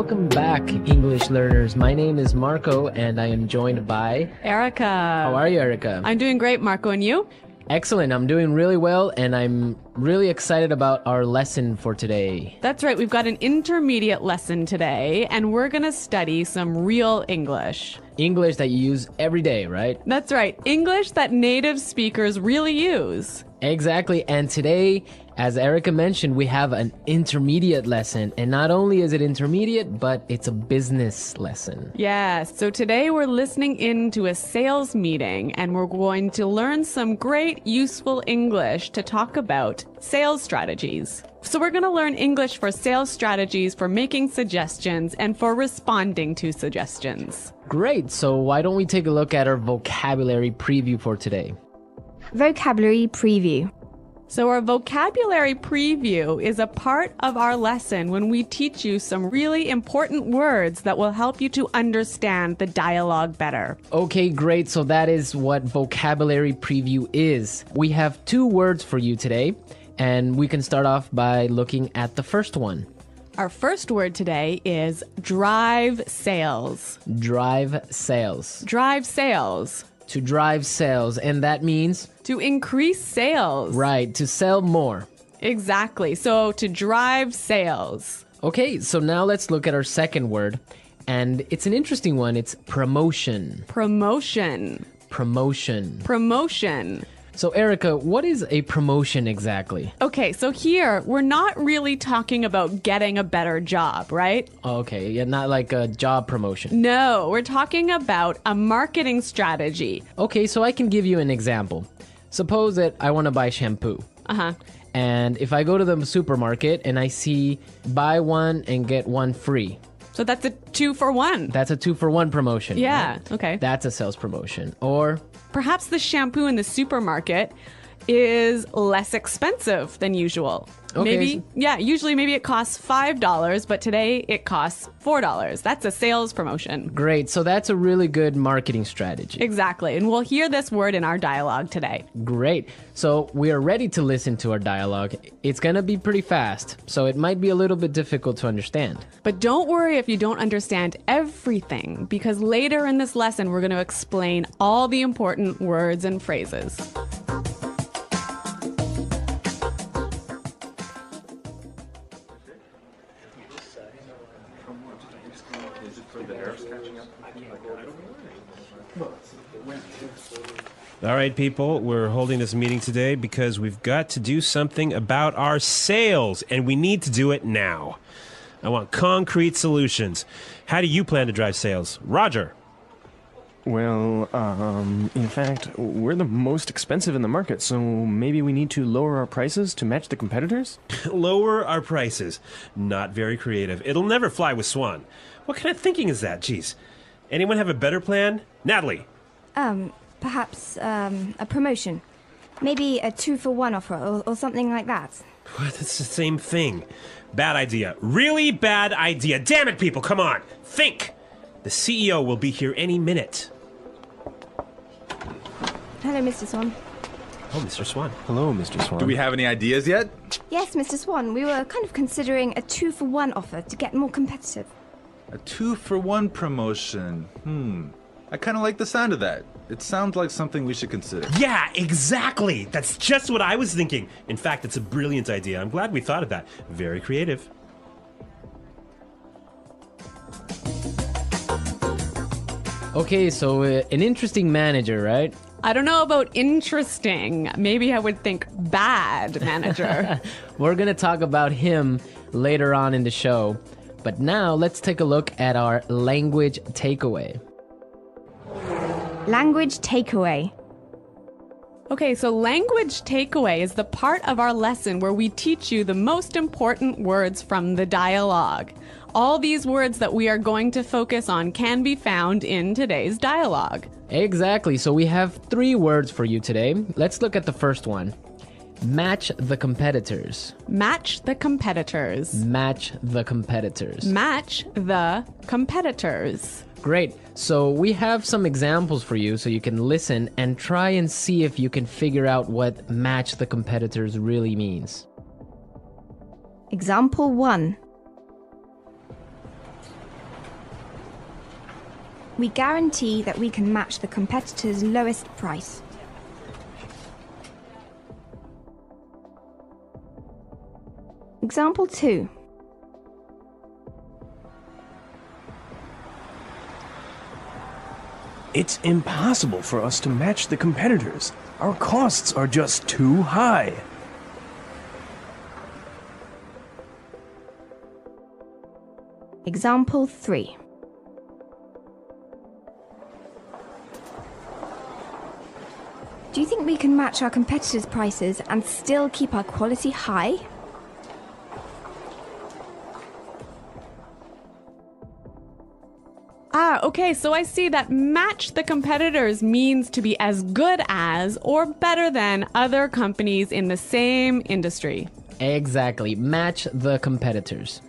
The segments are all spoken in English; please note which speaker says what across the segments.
Speaker 1: Welcome back, English learners. My name is Marco, and I am joined by
Speaker 2: Erica.
Speaker 1: How are you, Erica?
Speaker 2: I'm doing great, Marco, and you?
Speaker 1: Excellent. I'm doing really well, and I'm really excited about our lesson for today.
Speaker 2: That's right. We've got an intermediate lesson today, and we're going to study some real English.
Speaker 1: English that you use every day, right?
Speaker 2: That's right. English that native speakers really use.
Speaker 1: Exactly. And today, as Erica mentioned, we have an intermediate lesson. And not only is it intermediate, but it's a business lesson.
Speaker 2: Yes. So today we're listening in to a sales meeting, and we're going to learn some great useful English to talk about sales strategies. So we're going to learn English for sales strategies, for making suggestions, and for responding to suggestions.
Speaker 1: Great. So why don't we take a look at our vocabulary preview for today?
Speaker 3: Vocabulary preview.
Speaker 2: So our vocabulary preview is a part of our lesson when we teach you some really important words that will help you to understand the dialogue better.
Speaker 1: Okay, great. So that is what vocabulary preview is. We have 2 words for you today, and we can start off by looking at the first one.
Speaker 2: Our first word today is drive sales.
Speaker 1: Drive sales.
Speaker 2: Drive sales.
Speaker 1: To drive sales, and that means?
Speaker 2: To increase sales.
Speaker 1: Right, to sell more.
Speaker 2: Exactly. So to drive sales.
Speaker 1: Okay, so now let's look at our second word, and it's an interesting one. It's promotion.
Speaker 2: Promotion.
Speaker 1: Promotion.
Speaker 2: Promotion.
Speaker 1: So Erica, what is a promotion exactly?
Speaker 2: Okay, so here we're not really talking about getting a better job, right?
Speaker 1: Okay, yeah, not like a job promotion.
Speaker 2: No, we're talking about a marketing strategy.
Speaker 1: Okay, so I can give you an example. Suppose that I want to buy shampoo. And if I go to the supermarket and I see buy one and get one free.
Speaker 2: So that's a 2-for-1.
Speaker 1: That's a 2-for-1 promotion.
Speaker 2: Yeah,
Speaker 1: right?
Speaker 2: okay.
Speaker 1: That's a sales promotion. Or
Speaker 2: perhaps the shampoo in the supermarket is less expensive than usual.
Speaker 1: Okay.
Speaker 2: Usually maybe it costs $5, but today it costs $4. That's a sales promotion.
Speaker 1: Great. So that's a really good marketing strategy.
Speaker 2: Exactly. And we'll hear this word in our dialogue today.
Speaker 1: Great. So we are ready to listen to our dialogue. It's going to be pretty fast, so it might be a little bit difficult to understand.
Speaker 2: But don't worry if you don't understand everything, because later in this lesson, we're going to explain all the important words and phrases.
Speaker 4: All right, people, we're holding this meeting today because we've got to do something about our sales, and we need to do it now. I want concrete solutions. How do you plan to drive sales? Roger.
Speaker 5: Well, in fact, we're the most expensive in the market, so maybe we need to lower our prices to match the competitors?
Speaker 4: Lower our prices. Not very creative. It'll never fly with Swan. What kind of thinking is that? Jeez. Anyone have a better plan? Natalie.
Speaker 3: Perhaps a promotion. Maybe a 2-for-1 offer or something like that.
Speaker 4: What? It's the same thing. Bad idea. Really bad idea. Damn it, people, come on. Think. The CEO will be here any minute.
Speaker 3: Hello, Mr. Swan.
Speaker 4: Oh, Mr. Swan.
Speaker 5: Hello, Mr. Swan.
Speaker 6: Do we have any ideas yet?
Speaker 3: Yes, Mr. Swan. We were kind of considering a 2-for-1 offer to get more competitive.
Speaker 6: A 2-for-1 promotion. I kind of like the sound of that. It sounds like something we should consider.
Speaker 4: Yeah, exactly. That's just what I was thinking. In fact, it's a brilliant idea. I'm glad we thought of that. Very creative.
Speaker 1: Okay, so an interesting manager, right?
Speaker 2: I don't know about interesting. Maybe I would think bad manager.
Speaker 1: We're going to talk about him later on in the show. But now let's take a look at our language takeaway.
Speaker 3: Language takeaway.
Speaker 2: Okay, so language takeaway is the part of our lesson where we teach you the most important words from the dialogue. All these words that we are going to focus on can be found in today's dialogue.
Speaker 1: Exactly. So we have 3 words for you today. Let's look at the first one. Match the competitors.
Speaker 2: Match the competitors.
Speaker 1: Match the competitors.
Speaker 2: Match the competitors.
Speaker 1: Great. So we have some examples for you so you can listen and try and see if you can figure out what match the competitors really means.
Speaker 3: Example 1. We guarantee that we can match the competitor's lowest price. Example 2.
Speaker 5: It's impossible for us to match the competitors. Our costs are just too high.
Speaker 3: Example 3. Do you think we can match our competitors' prices and still keep our quality high?
Speaker 2: Okay, so I see that match the competitors means to be as good as or better than other companies in the same industry.
Speaker 1: Exactly. Match the competitors.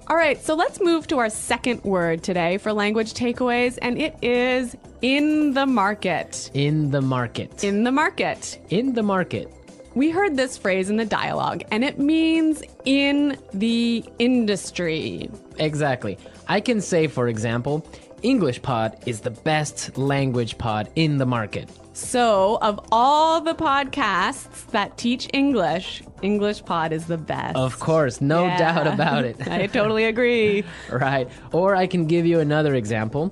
Speaker 2: All right, so let's move to our second word today for language takeaways, and it is in the market.
Speaker 1: In the market.
Speaker 2: In the market.
Speaker 1: In the market.
Speaker 2: We heard this phrase in the dialogue, and it means in the industry.
Speaker 1: Exactly. I can say, for example, English Pod is the best language pod in the market.
Speaker 2: So, of all the podcasts that teach English, English Pod is the best.
Speaker 1: Of course, no doubt about it.
Speaker 2: I totally agree.
Speaker 1: Right. Or I can give you another example.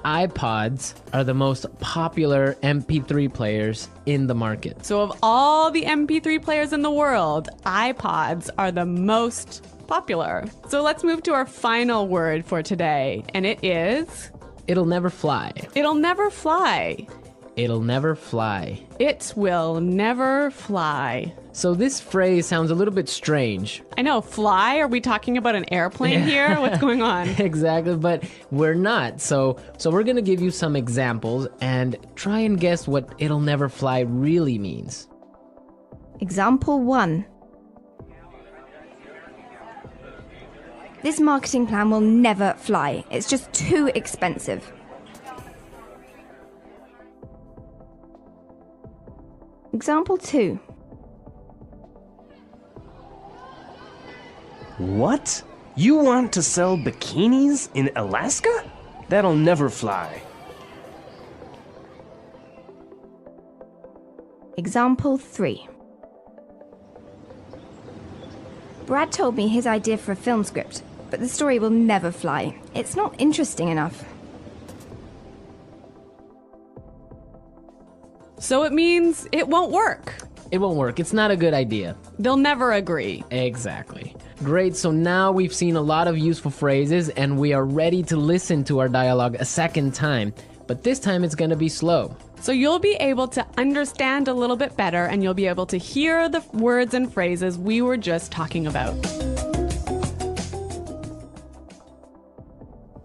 Speaker 1: iPods are the most popular MP3 players in the market.
Speaker 2: So, of all the MP3 players in the world, iPods are the most popular. So let's move to our final word for today, and it is...
Speaker 1: It'll never fly.
Speaker 2: It'll never fly.
Speaker 1: It'll never fly.
Speaker 2: It will never fly.
Speaker 1: So this phrase sounds a little bit strange.
Speaker 2: I know, fly? Are we talking about an airplane here? What's going on?
Speaker 1: Exactly, but we're not. So we're going to give you some examples and try and guess what it'll never fly really means.
Speaker 3: Example 1. This marketing plan will never fly. It's just too expensive. Example 2.
Speaker 5: What? You want to sell bikinis in Alaska? That'll never fly.
Speaker 3: Example 3. Brad told me his idea for a film script, but the story will never fly. It's not interesting enough.
Speaker 2: So it means it won't work.
Speaker 1: It won't work. It's not a good idea.
Speaker 2: They'll never agree.
Speaker 1: Exactly. Great, so now we've seen a lot of useful phrases and we are ready to listen to our dialogue a second time. But this time it's going to be slow.
Speaker 2: So you'll be able to understand a little bit better and you'll be able to hear the words and phrases we were just talking about.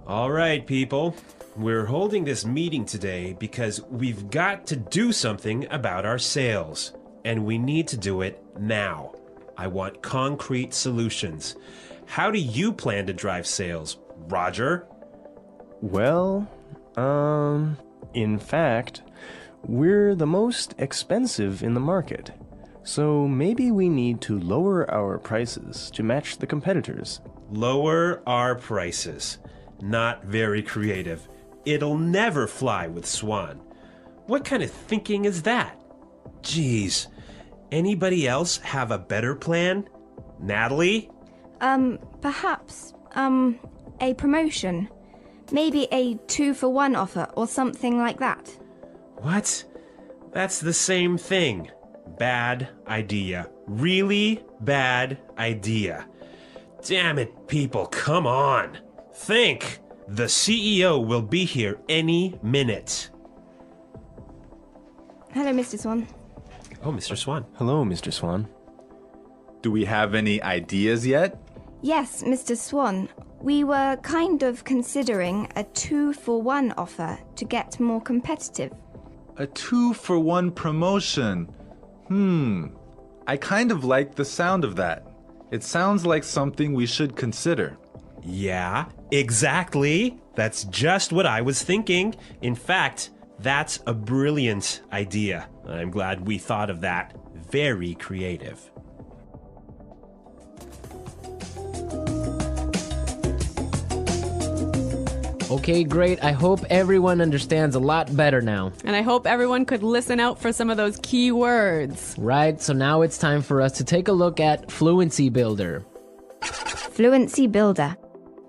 Speaker 4: All right, people. We're holding this meeting today because we've got to do something about our sales. And we need to do it now. I want concrete solutions. How do you plan to drive sales, Roger?
Speaker 5: Well, in fact, we're the most expensive in the market. So maybe we need to lower our prices to match the competitors.
Speaker 4: Lower our prices. Not very creative. It'll never fly with Swan. What kind of thinking is that? Geez. Anybody else have a better plan? Natalie?
Speaker 3: Perhaps, a promotion. Maybe a 2-for-1 offer or something like that.
Speaker 4: What? That's the same thing. Bad idea. Really bad idea. Damn it, people, come on. Think. The CEO will be here any minute.
Speaker 3: Hello, Mr. Swan.
Speaker 4: Oh, Mr. Swan.
Speaker 5: Hello, Mr. Swan.
Speaker 6: Do we have any ideas yet?
Speaker 3: Yes, Mr. Swan. We were kind of considering a 2-for-1 offer to get more competitive.
Speaker 6: A 2-for-1 promotion. I kind of like the sound of that. It sounds like something we should consider.
Speaker 4: Yeah, exactly. That's just what I was thinking. In fact, that's a brilliant idea. I'm glad we thought of that. Very creative.
Speaker 1: Okay, great. I hope everyone understands a lot better now.
Speaker 2: And I hope everyone could listen out for some of those key words.
Speaker 1: Right, so now it's time for us to take a look at Fluency Builder.
Speaker 3: Fluency Builder.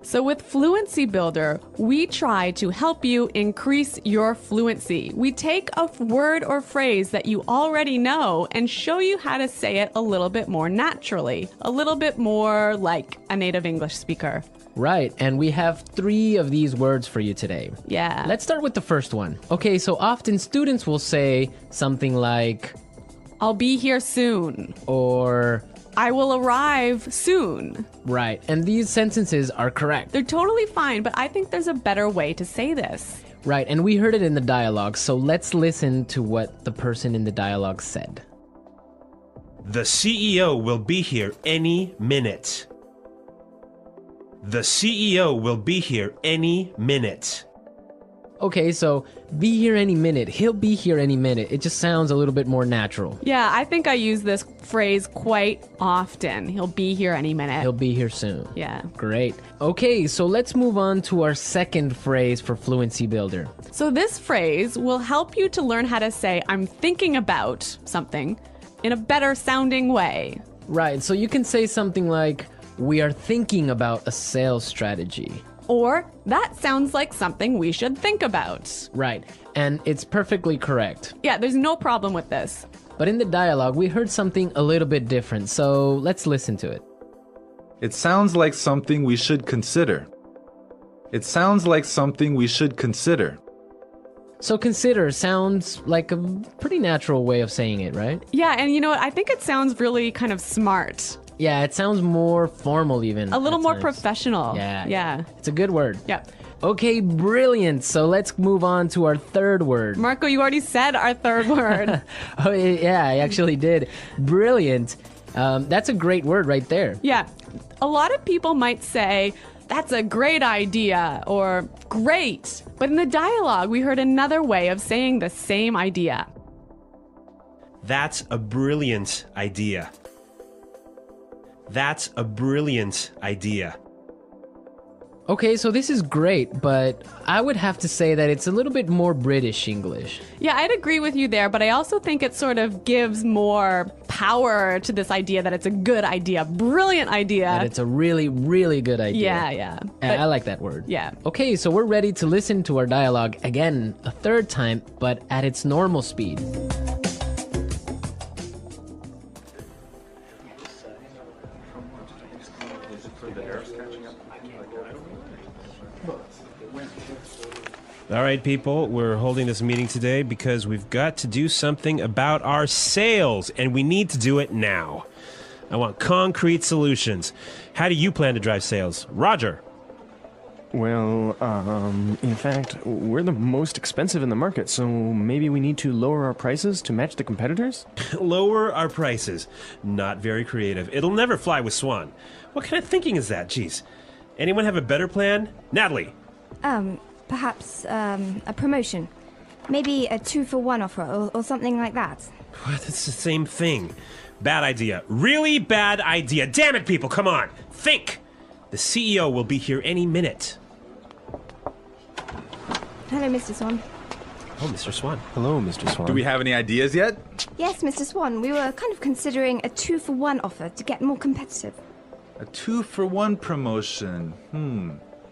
Speaker 2: So with Fluency Builder, we try to help you increase your fluency. We take a word or phrase that you already know and show you how to say it a little bit more naturally, a little bit more like a native English speaker.
Speaker 1: Right, and we have 3 of these words for you today.
Speaker 2: Yeah.
Speaker 1: Let's start with the first one. Okay, so often students will say something like,
Speaker 2: I'll be here soon.
Speaker 1: or...
Speaker 2: I will arrive soon.
Speaker 1: Right, and these sentences are correct.
Speaker 2: They're totally fine, but I think there's a better way to say this.
Speaker 1: Right, and we heard it in the dialogue, so let's listen to what the person in the dialogue said.
Speaker 4: The CEO will be here any minute. The CEO will be here any minute.
Speaker 1: Okay, so be here any minute. He'll be here any minute. It just sounds a little bit more natural.
Speaker 2: Yeah, I think I use this phrase quite often. He'll be here any minute.
Speaker 1: He'll be here soon.
Speaker 2: Yeah.
Speaker 1: Great. Okay, so let's move on to our second phrase for Fluency Builder.
Speaker 2: So this phrase will help you to learn how to say, I'm thinking about something in a better sounding way.
Speaker 1: Right, so you can say something like, we are thinking about a sales strategy.
Speaker 2: Or, that sounds like something we should think about.
Speaker 1: Right, and it's perfectly correct.
Speaker 2: Yeah, there's no problem with this.
Speaker 1: But in the dialogue, we heard something a little bit different, so let's listen to it.
Speaker 6: It sounds like something we should consider. It sounds like something we should consider.
Speaker 1: So consider sounds like a pretty natural way of saying it, right?
Speaker 2: Yeah, and you know what? I think it sounds really kind of smart.
Speaker 1: Yeah, it sounds more formal even.
Speaker 2: A little
Speaker 1: at
Speaker 2: more
Speaker 1: times.
Speaker 2: professional.
Speaker 1: Yeah.
Speaker 2: Yeah.
Speaker 1: It's a good word.
Speaker 2: Yeah.
Speaker 1: Okay, brilliant. So let's move on to our third word.
Speaker 2: Marco, you already said our third word.
Speaker 1: Oh, yeah, I actually did. Brilliant. That's a great word right there.
Speaker 2: Yeah. A lot of people might say, that's a great idea, or great. But in the dialogue, we heard another way of saying the same idea.
Speaker 4: That's a brilliant idea. That's a brilliant idea.
Speaker 1: Okay, so this is great, but I would have to say that it's a little bit more British English.
Speaker 2: Yeah, I'd agree with you there, but I also think it sort of gives more power to this idea that it's a good idea, brilliant idea.
Speaker 1: That it's a really, really good idea.
Speaker 2: Yeah.
Speaker 1: And
Speaker 2: But-
Speaker 1: I like that word.
Speaker 2: Yeah.
Speaker 1: Okay, so we're ready to listen to our dialogue again a third time, but at its normal speed.
Speaker 4: All right, people, we're holding this meeting today because we've got to do something about our sales, and we need to do it now. I want concrete solutions. How do you plan to drive sales? Roger.
Speaker 5: Well, in fact, we're the most expensive in the market, so maybe we need to lower our prices to match the competitors?
Speaker 4: Lower our prices. Not very creative. It'll never fly with Swan. What kind of thinking is that? Jeez. Anyone have a better plan? Natalie.
Speaker 3: Perhaps a promotion. Maybe a 2-for-1 offer or something like that.
Speaker 4: What? It's the same thing. Bad idea. Really bad idea. Damn it, people, come on. Think. The CEO will be here any minute.
Speaker 3: Hello, Mr. Swan.
Speaker 4: Oh, Mr. Swan.
Speaker 5: Hello, Mr. Swan.
Speaker 6: Do we have any ideas yet?
Speaker 3: Yes, Mr. Swan, we were kind of considering a 2-for-1 offer to get more competitive.
Speaker 6: A 2-for-1 promotion.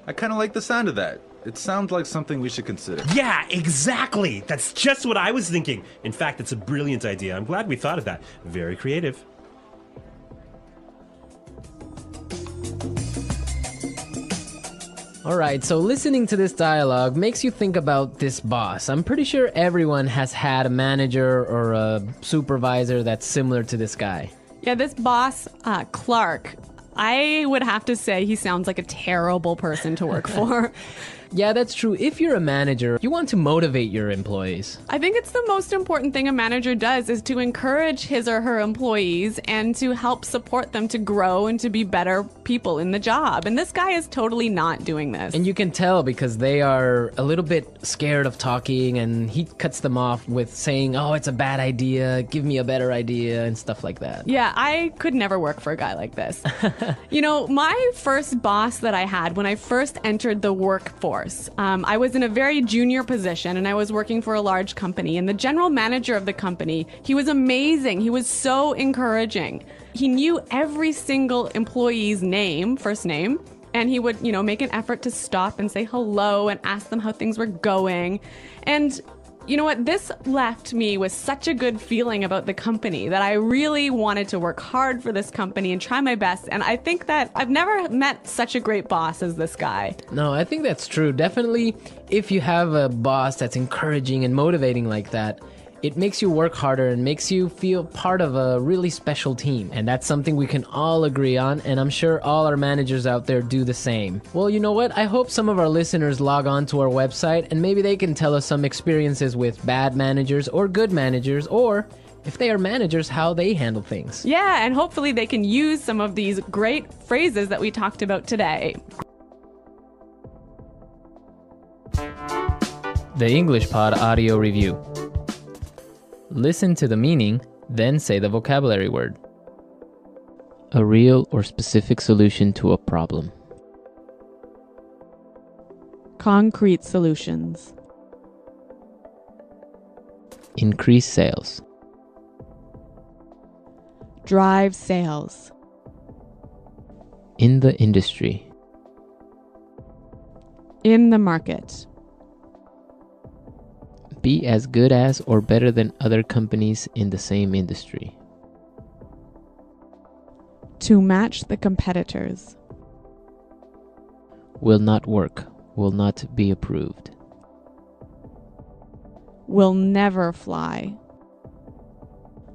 Speaker 6: I kind of like the sound of that. It sounds like something we should consider.
Speaker 4: Yeah, exactly. That's just what I was thinking. In fact, it's a brilliant idea. I'm glad we thought of that. Very creative.
Speaker 1: All right, so listening to this dialogue makes you think about this boss. I'm pretty sure everyone has had a manager or a supervisor that's similar to this guy.
Speaker 2: Yeah, this boss, Clark, I would have to say he sounds like a terrible person to work for.
Speaker 1: Yeah, that's true. If you're a manager, you want to motivate your employees.
Speaker 2: I think it's the most important thing a manager does is to encourage his or her employees and to help support them to grow and to be better people in the job. And this guy is totally not doing this.
Speaker 1: And you can tell because they are a little bit scared of talking, and he cuts them off with saying, oh, it's a bad idea, give me a better idea, and stuff like that.
Speaker 2: Yeah, I could never work for a guy like this. You know, my first boss that I had when I first entered the workforce, course. I was in a very junior position and I was working for a large company, and the general manager of the company, he was amazing. He was so encouraging. He knew every single employee's name, first name, and he would, make an effort to stop and say hello and ask them how things were going. And you know what? This left me with such a good feeling about the company that I really wanted to work hard for this company and try my best. And I think that I've never met such a great boss as this guy.
Speaker 1: No, I think that's true. Definitely, if you have a boss that's encouraging and motivating like that, it makes you work harder and makes you feel part of a really special team. And that's something we can all agree on, and I'm sure all our managers out there do the same. Well, you know what? I hope some of our listeners log on to our website and maybe they can tell us some experiences with bad managers or good managers, or if they are managers, how they handle things.
Speaker 2: Yeah, and hopefully they can use some of these great phrases that we talked about today.
Speaker 1: The English Pod Audio Review. Listen to the meaning, then say the vocabulary word. A real or specific solution to a problem.
Speaker 2: Concrete solutions.
Speaker 1: Increase sales.
Speaker 2: Drive sales.
Speaker 1: In the industry.
Speaker 2: In the market.
Speaker 1: Be as good as or better than other companies in the same industry.
Speaker 2: To match the competitors.
Speaker 1: Will not work. Will not be approved.
Speaker 2: Will never fly.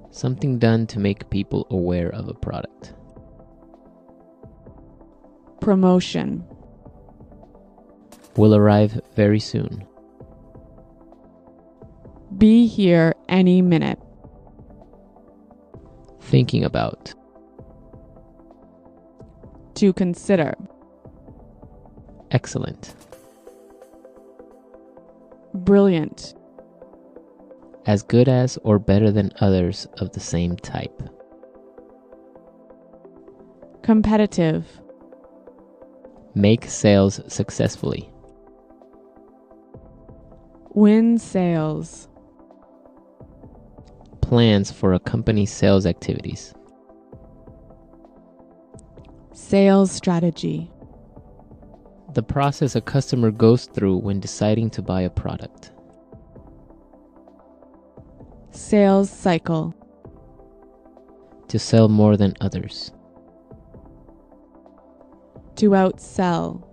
Speaker 1: Something done to make people aware of a product.
Speaker 2: Promotion.
Speaker 1: Will arrive very soon.
Speaker 2: Be here any minute.
Speaker 1: Thinking about.
Speaker 2: To consider.
Speaker 1: Excellent.
Speaker 2: Brilliant.
Speaker 1: As good as or better than others of the same type.
Speaker 2: Competitive.
Speaker 1: Make sales successfully.
Speaker 2: Win sales.
Speaker 1: Plans for a company's sales activities.
Speaker 2: Sales strategy.
Speaker 1: The process a customer goes through when deciding to buy a product.
Speaker 2: Sales cycle.
Speaker 1: To sell more than others.
Speaker 2: To outsell.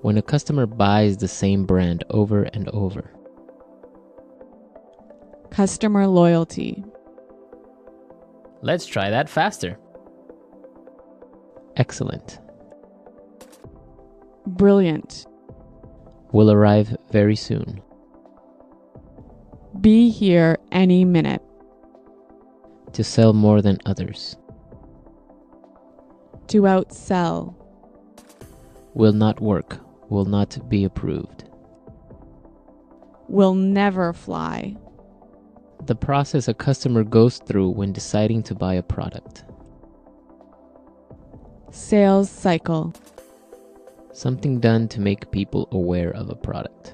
Speaker 1: When a customer buys the same brand over and over.
Speaker 2: Customer loyalty.
Speaker 1: Let's try that faster. Excellent.
Speaker 2: Brilliant.
Speaker 1: Will arrive very soon.
Speaker 2: Be here any minute.
Speaker 1: To sell more than others.
Speaker 2: To outsell.
Speaker 1: Will not work. Will not be approved.
Speaker 2: Will never fly.
Speaker 1: The process a customer goes through when deciding to buy a product.
Speaker 2: Sales cycle.
Speaker 1: Something done to make people aware of a product.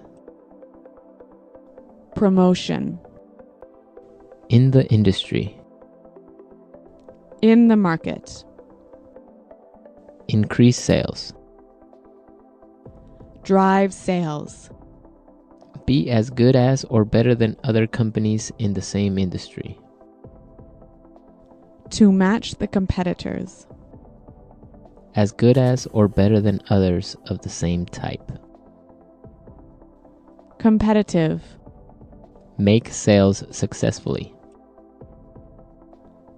Speaker 2: Promotion.
Speaker 1: In the industry.
Speaker 2: In the market.
Speaker 1: Increase sales.
Speaker 2: Drive sales.
Speaker 1: Be as good as or better than other companies in the same industry.
Speaker 2: To match the competitors.
Speaker 1: As good as or better than others of the same type.
Speaker 2: Competitive.
Speaker 1: Make sales successfully.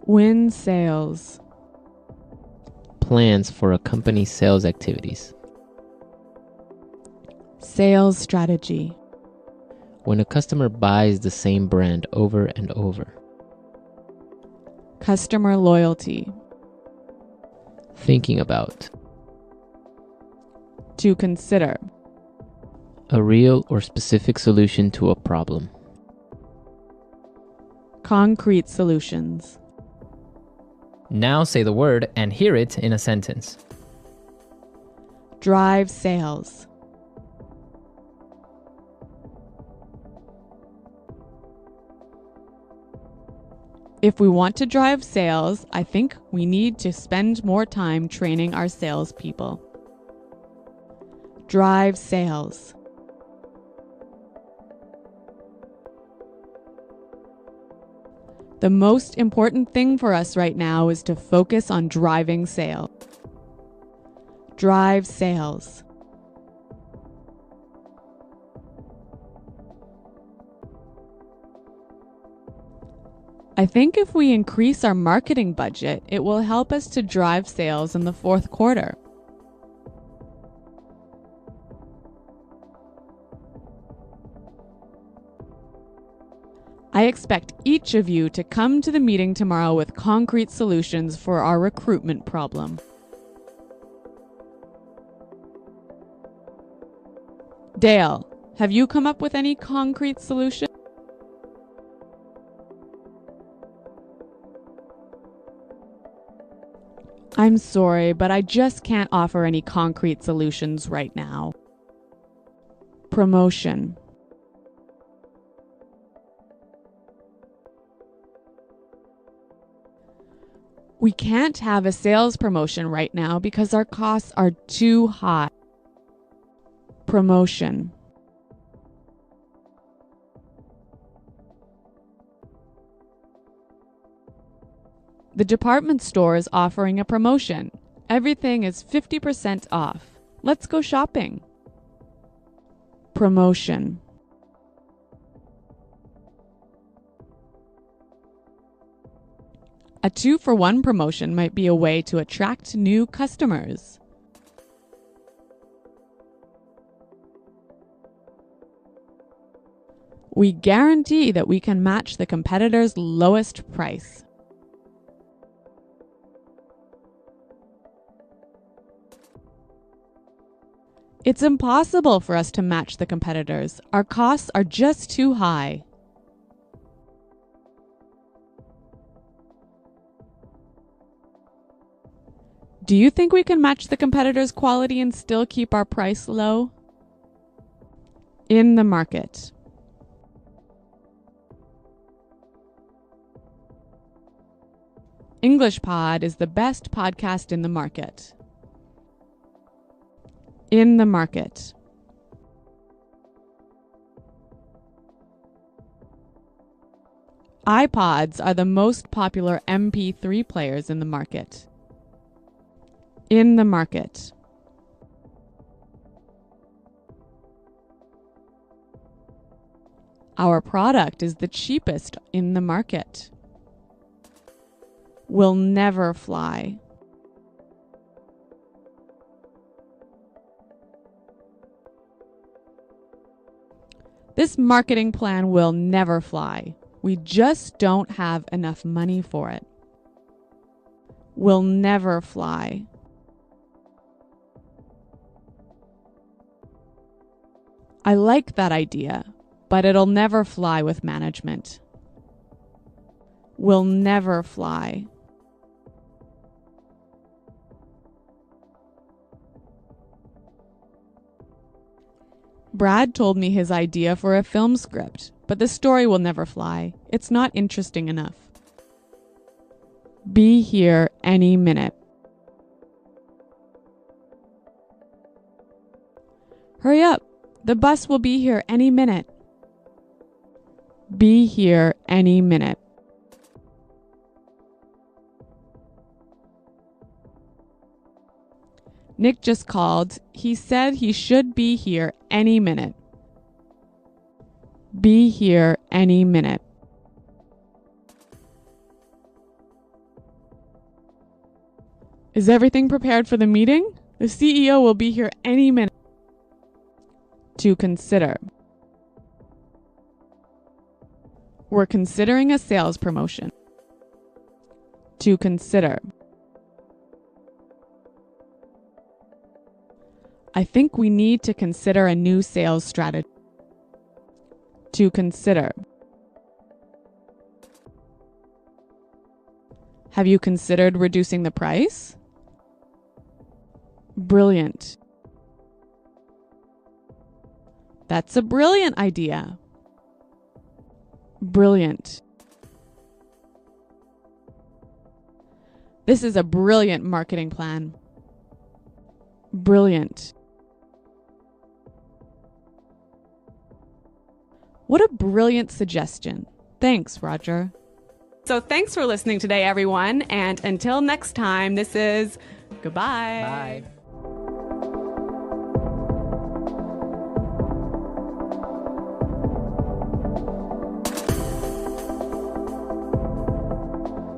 Speaker 2: Win sales.
Speaker 1: Plans for a company's sales activities.
Speaker 2: Sales strategy.
Speaker 1: When a customer buys the same brand over and over.
Speaker 2: Customer loyalty.
Speaker 1: Thinking about.
Speaker 2: To consider.
Speaker 1: A real or specific solution to a problem.
Speaker 2: Concrete solutions.
Speaker 1: Now say the word and hear it in a sentence.
Speaker 2: Drive sales. If we want to drive sales, I think we need to spend more time training our salespeople. Drive sales. The most important thing for us right now is to focus on driving sales. Drive sales. I think if we increase our marketing budget, it will help us to drive sales in the fourth quarter. I expect each of you to come to the meeting tomorrow with concrete solutions for our recruitment problem. Dale, have you come up with any concrete solution? I'm sorry, but I just can't offer any concrete solutions right now. Promotion. We can't have a sales promotion right now because our costs are too high. Promotion. The department store is offering a promotion. Everything is 50% off. Let's go shopping. Promotion. A 2-for-1 promotion might be a way to attract new customers. We guarantee that we can match the competitor's lowest price. It's impossible for us to match the competitors. Our costs are just too high. Do you think we can match the competitors' quality and still keep our price low? In the market. English Pod is the best podcast in the market. In the market. iPods are the most popular MP3 players in the market. In the market. Our product is the cheapest in the market. Will never fly. This marketing plan will never fly. We just don't have enough money for it. Will never fly. I like that idea, but it'll never fly with management. Will never fly. Brad told me his idea for a film script, but the story will never fly. It's not interesting enough. Be here any minute. Hurry up! The bus will be here any minute. Be here any minute. Nick just called. He said he should be here any minute. Be here any minute. Is everything prepared for the meeting? The CEO will be here any minute. To consider. We're considering a sales promotion. To consider. I think we need to consider a new sales strategy. To consider. Have you considered reducing the price? Brilliant. That's a brilliant idea. Brilliant. This is a brilliant marketing plan. Brilliant. What a brilliant suggestion. Thanks, Roger. So thanks for listening today, everyone. And until next time, this is goodbye.
Speaker 1: Bye.